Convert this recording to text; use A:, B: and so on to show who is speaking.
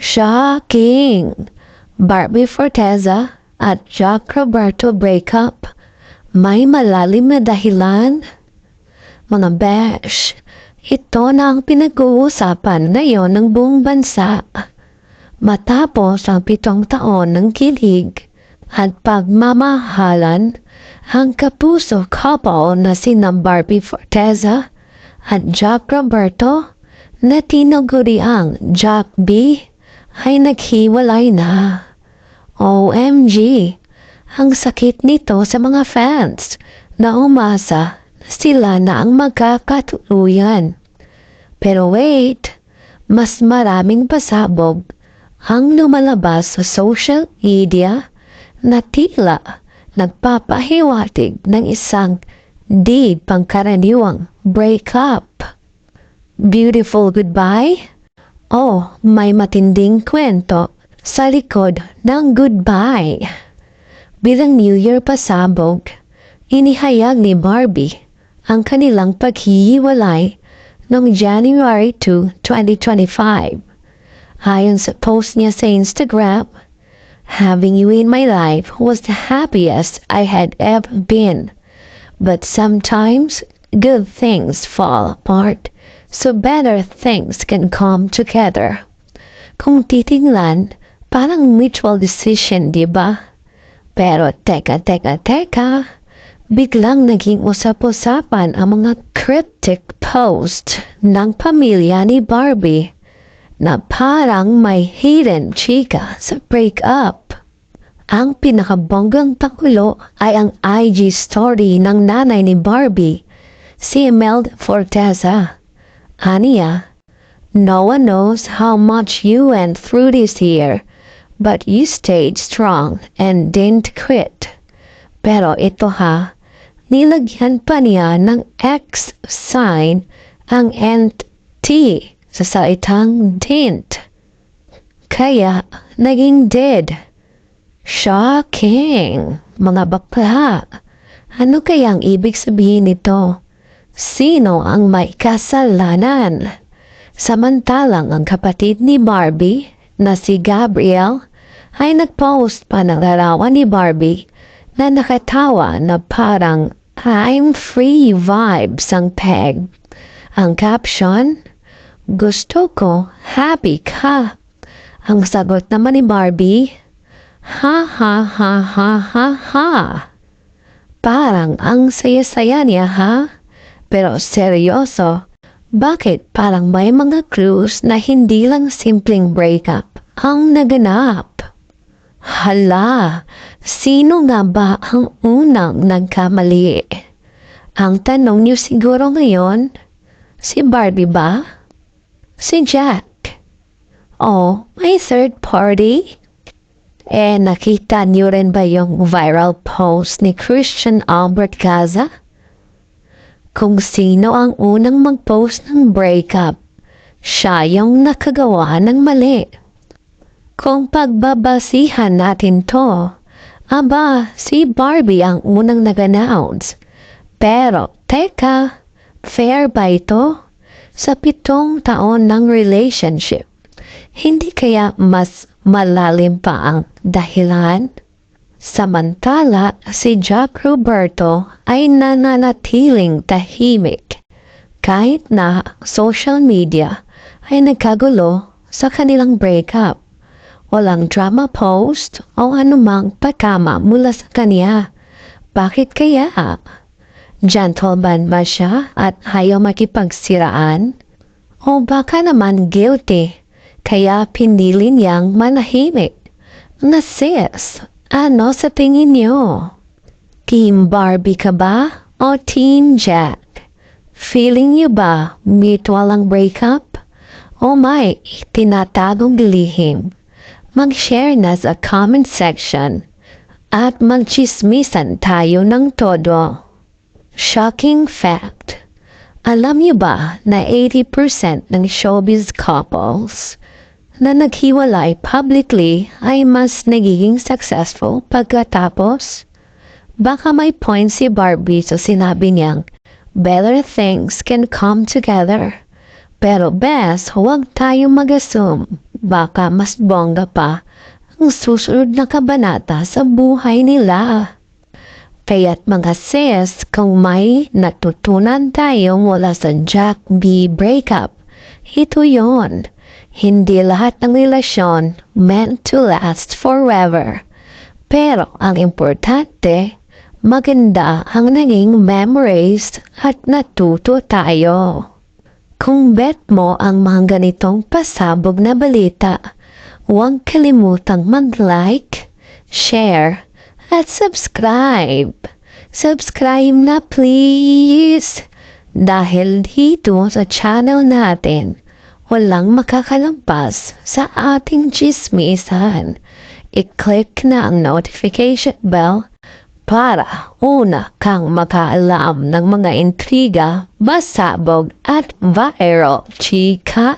A: Shocking! Barbie Forteza at Jack Roberto breakup. May malalim na dahilan? Mga besh, ito na ang pinag-uusapan ngayon ng buong bansa. Matapos ang 7 taon ng kilig at pagmamahalan, ang kapuso couple na sina Barbie Forteza at Jack Roberto na tinaguriang Jack B ay naghiwalay na. OMG! Ang sakit nito sa mga fans na umasa na sila na ang magkakatuluyan. Pero wait, mas maraming pasabog ang lumalabas sa social media na tila nagpapahiwatig ng isang di pangkaraniwang breakup. Beautiful goodbye? Oh, may matinding kwento sa likod ng goodbye. Bilang New Year pasabog, inihayag ni Barbie ang kanilang paghihiwalay noong January 2, 2025. Ayon sa post niya sa Instagram, "Having you in my life was the happiest I had ever been. But sometimes good things fall apart, so better things can come together." Kung titingnan, parang mutual decision, di ba? Pero teka, biglang naging usap-usapan ang mga cryptic post ng pamilya ni Barbie na parang may hidden chika sa breakup. Ang pinakabonggang pakulo ay ang IG story ng nanay ni Barbie, si Imelda Forteza. Aniya, "No one knows how much you went through this year, but you stayed strong and didn't quit." Pero ito nilagyan pa niya ng X sign ang NT sa salitang didn't. Kaya naging did. Shocking! Mga bakla! Ano kayang ibig sabihin nito? Sino ang may kasalanan? Samantalang ang kapatid ni Barbie na si Gabriel ay nagpost pa ng larawan ni Barbie na nakatawa na parang "I'm free vibes" ang peg. Ang caption, "Gusto ko happy ka." Ang sagot naman ni Barbie, "Ha ha ha ha ha ha." Parang ang saya-saya niya Pero seryoso, bakit parang may mga clues na hindi lang simpleng breakup ang naganap? Hala, sino nga ba ang unang nagkamali? Ang tanong niyo siguro ngayon, si Barbie ba? Si Jack? O may third party? Nakita niyo rin ba yung viral post ni Christian Albert Gaza? Kung sino ang unang mag-post ng breakup, siya yung nakagawa ng mali. Kung pagbabasihan natin to, si Barbie ang unang nag-announce. Pero, teka, fair ba ito? Sa 7 taon ng relationship, hindi kaya mas malalim pa ang dahilan? Samantala, si Jack Roberto ay nananatiling tahimik kahit na social media ay nagkagulo sa kanilang breakup. Walang drama post o anumang pakama mula sa kanya. Bakit kaya? Gentleman ba siya at ayaw makipagsiraan? O baka naman guilty, kaya pinili niyang manahimik? Sis, ano sa tingin niyo? Team Barbie ka ba o Team Jack? Feeling niyo ba mutual ang breakup? O may tinatagong lihim? Mag-share na sa comment section at magchismisan tayo ng todo. Shocking fact. Alam niyo ba na 80% ng showbiz couples na naghiwalay publicly ay mas nagiging successful pagkatapos? Baka may point si Barbie sa sinabi niyang, "Better things can come together." Pero best, huwag tayong mag-assume. baka mas bongga pa ang susunod na kabanata sa buhay nila. Kaya't mga sis, kung may natutunan tayo mula sa Jack B breakup, ito yon. Hindi lahat ng relasyon meant to last forever. Pero ang importante, maganda ang naging memories at natuto tayo. Kung bet mo ang mga ganitong pasabog na balita, huwag kalimutang mag-like, share, at subscribe. Subscribe na please! Dahil dito sa channel natin, walang makakalampas sa ating chismisan. I-click na ang notification bell para una kang makaalam ng mga intriga, basabog at viral chika.